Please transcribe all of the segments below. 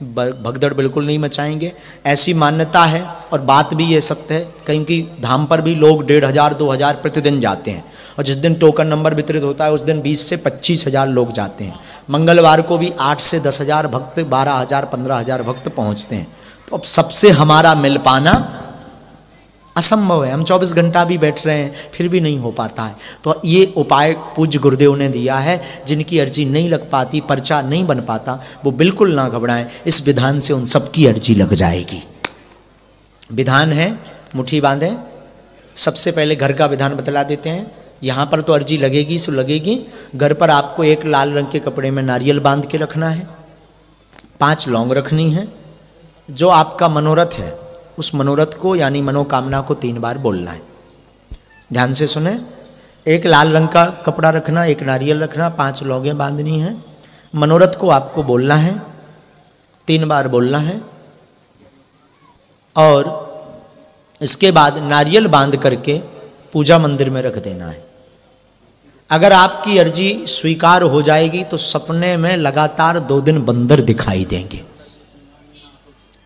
भगदड़ बिल्कुल नहीं मचाएंगे, ऐसी मान्यता है। और बात भी ये सत्य है, क्योंकि धाम पर भी लोग 1500 2000 प्रतिदिन जाते हैं, और जिस दिन टोकन नंबर वितरित होता है उस दिन 20 से 25,000 लोग जाते हैं। मंगलवार को भी 8 से 10,000 भक्त, 12,000 15,000 भक्त पहुंचते हैं। तो अब सबसे हमारा मिल पाना असंभव है। हम 24 घंटा भी बैठ रहे हैं फिर भी नहीं हो पाता है। तो ये उपाय पूज्य गुरुदेव ने दिया है। जिनकी अर्जी नहीं लग पाती, पर्चा नहीं बन पाता, वो बिल्कुल ना घबराएं, इस विधान से उन सबकी अर्जी लग जाएगी। विधान है, मुट्ठी बांधें। सबसे पहले घर का विधान बतला देते हैं। यहाँ पर तो अर्जी लगेगी सो लगेगी। घर पर आपको एक लाल रंग के कपड़े में नारियल बांध के रखना है, 5 लौंग रखनी है। जो आपका मनोरथ है उस मनोरथ को यानी मनोकामना को 3 बार बोलना है। ध्यान से सुने। एक लाल रंग का कपड़ा रखना, एक नारियल रखना, 5 लौंगें बांधनी हैं। मनोरथ को आपको बोलना है, 3 बार बोलना है। और इसके बाद नारियल बांध करके पूजा मंदिर में रख देना है। अगर आपकी अर्जी स्वीकार हो जाएगी तो सपने में लगातार 2 दिन बंदर दिखाई देंगे।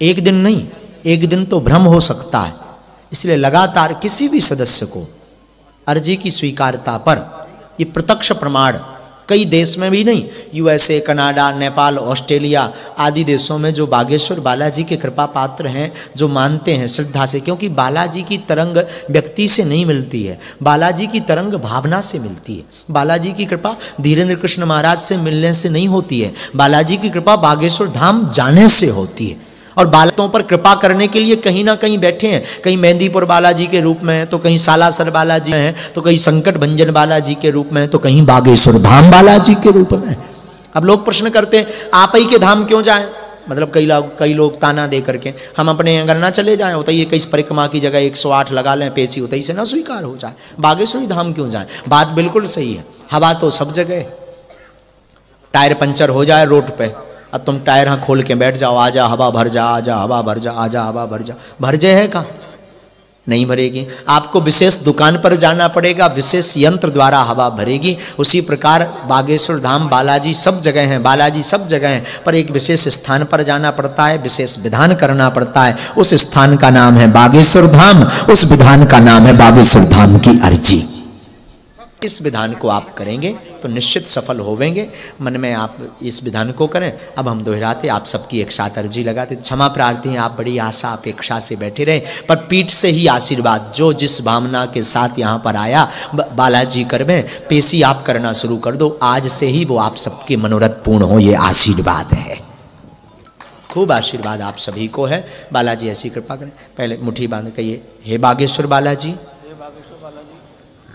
एक दिन नहीं, एक दिन तो भ्रम हो सकता है। इसलिए लगातार किसी भी सदस्य को अर्जी की स्वीकारता पर, ये प्रत्यक्ष प्रमाण कई देश में भी नहीं, यूएसए, कनाडा, नेपाल, ऑस्ट्रेलिया आदि देशों में जो बागेश्वर बालाजी के कृपा पात्र हैं, जो मानते हैं श्रद्धा से, क्योंकि बालाजी की तरंग व्यक्ति से नहीं मिलती है, बालाजी की तरंग भावना से मिलती है। बालाजी की कृपा धीरेन्द्र कृष्ण महाराज से मिलने से नहीं होती है, बालाजी की कृपा बागेश्वर धाम जाने से होती है। और बालकों पर कृपा करने के लिए कहीं ना कहीं बैठे हैं, कहीं मेहंदीपुर बालाजी के रूप में, तो कहीं सालासर बालाजी हैं, तो कहीं संकट भंजन बालाजी के रूप में, तो कहीं बागेश्वर धाम बालाजी के रूप में। अब लोग प्रश्न करते हैं आप ही के धाम क्यों जाएं? मतलब कई लोग ताना दे करके हम अपने अगर ना चले जाएं, होता है कई परिक्रमा की जगह 108 लगा लें पेशी, होता से ना स्वीकार हो जाए, बागेश्वरी धाम क्यों जाएं? बात बिल्कुल सही है। हवा तो सब जगह, टायर पंचर हो जाए रोड पे, अब तुम टायर हाँ खोल के बैठ जाओ, आजा हवा भर जा, आजा हवा भर जा, आजा हवा भर जा, भर जाए है कहाँ? नहीं भरेगी। आपको विशेष दुकान पर जाना पड़ेगा, विशेष यंत्र द्वारा हवा भरेगी। उसी प्रकार बागेश्वर धाम बालाजी सब जगह हैं, बालाजी सब जगह हैं, पर एक विशेष स्थान पर जाना पड़ता है, विशेष विधान करना पड़ता है। उस स्थान का नाम है बागेश्वर धाम, उस विधान का नाम है बागेश्वर धाम की अर्जी। इस विधान को आप करेंगे तो निश्चित सफल होवेंगे। मन में आप इस विधान को करें। अब हम दोहराते, आप सबकी एक साथ अर्जी लगाते। क्षमा प्रार्थी हैं, आप बड़ी आशा अपेक्षा से बैठे रहे, पर पीठ से ही आशीर्वाद, जो जिस भावना के साथ यहाँ पर आया बालाजी करवें, पेशी आप करना शुरू कर दो। आज से ही वो आप सबके मनोरथ पूर्ण हो, ये आशीर्वाद है। खूब आशीर्वाद आप सभी को है। बालाजी ऐसी कृपा करें। पहले मुट्ठी बांध कहिए, हे बागेश्वर बालाजी,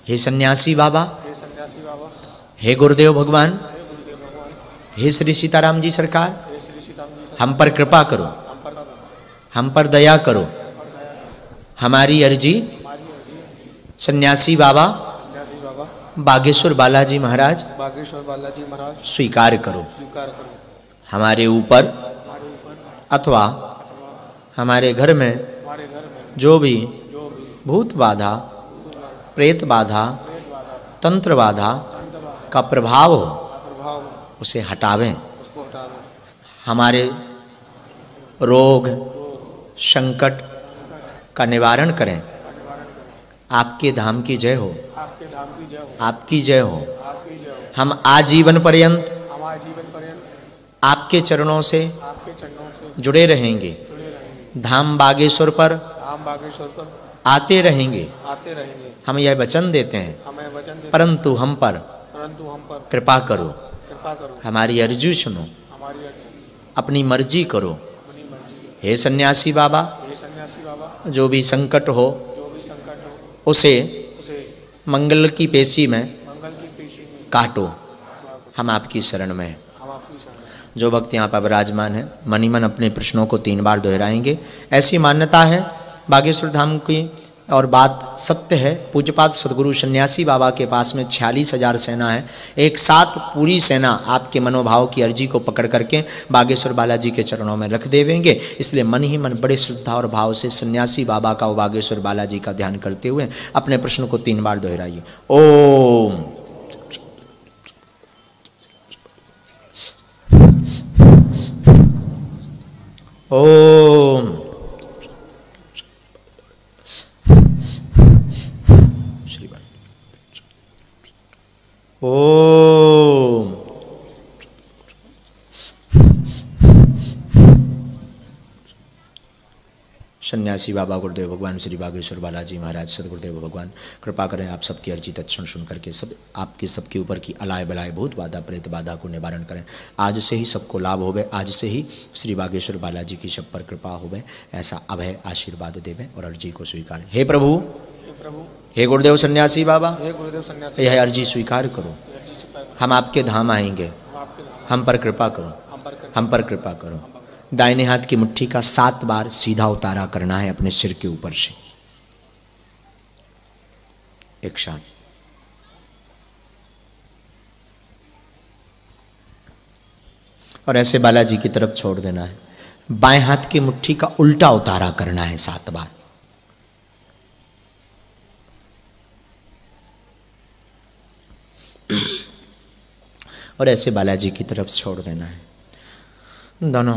हे सन्यासी बाबा, हे गुरुदेव भगवान, हे श्री सीताराम जी सरकार, हम पर कृपा करो, हम पर दया करो। हमारी अर्जी सन्यासी बाबा बागेश्वर बालाजी महाराज स्वीकार करो। हमारे ऊपर अथवा हमारे घर में जो भी भूत बाधा, प्रेत बाधा, तंत्र बाधा का प्रभाव हो, उसे हटावें। हमारे रोग संकट का निवारण करें। आपके धाम की जय हो, आपकी जय हो। हम आजीवन पर्यंत आपके चरणों से जुड़े रहेंगे। धाम बागेश्वर पर आते रहेंगे। हम यह वचन देते हैं, परंतु हम पर कृपा करो, हमारी अर्जी सुनो, अपनी मर्जी करो। हे सन्यासी बाबा, जो भी संकट हो उसे मंगल की पेशी में काटो। हम आपकी शरण में हैं। जो भक्त यहाँ पर विराजमान है मन ही मन अपने प्रश्नों को 3 बार दोहराएंगे। ऐसी मान्यता है बागेश्वर धाम की, और बात सत्य है। पूज्यपाद सदगुरु सन्यासी बाबा के पास में 46,000 सेना है। एक साथ पूरी सेना आपके मनोभाव की अर्जी को पकड़ करके बागेश्वर बालाजी के चरणों में रख देवेंगे। इसलिए मन ही मन बड़े श्रद्धा और भाव से सन्यासी बाबा का, बागेश्वर बालाजी का ध्यान करते हुए अपने प्रश्न को 3 बार दोहराइए। ओम ओम श्री ओम सन्यासी बाबा गुरुदेव भगवान श्री बागेश्वर बालाजी महाराज सदगुरुदेव भगवान कृपा करें आप सबकी अर्जी तत्क्षण सुन करके सब आपके सबके ऊपर की अलाय बलाय भूत बाधा प्रेत बाधा को निवारण करें। आज से ही सबको लाभ होवे, आज से ही श्री बागेश्वर बालाजी की सब पर कृपा होवे, ऐसा अभय आशीर्वाद देवें और अर्जी को स्वीकार। हे प्रभु, हे गुरुदेव सन्यासी बाबा, हे गुरुदेव सन्यासी, यह अर्जी स्वीकार करो। हम आपके धाम आएंगे, हम पर कृपा करो, हम पर कृपा करो। दाहिने हाथ की मुट्ठी का 7 बार सीधा उतारा करना है अपने सिर के ऊपर से एक साथ। और ऐसे बालाजी की तरफ छोड़ देना है। बाएं हाथ की मुट्ठी का उल्टा उतारा करना है 7 बार। और ऐसे बालाजी की तरफ छोड़ देना है। दोनों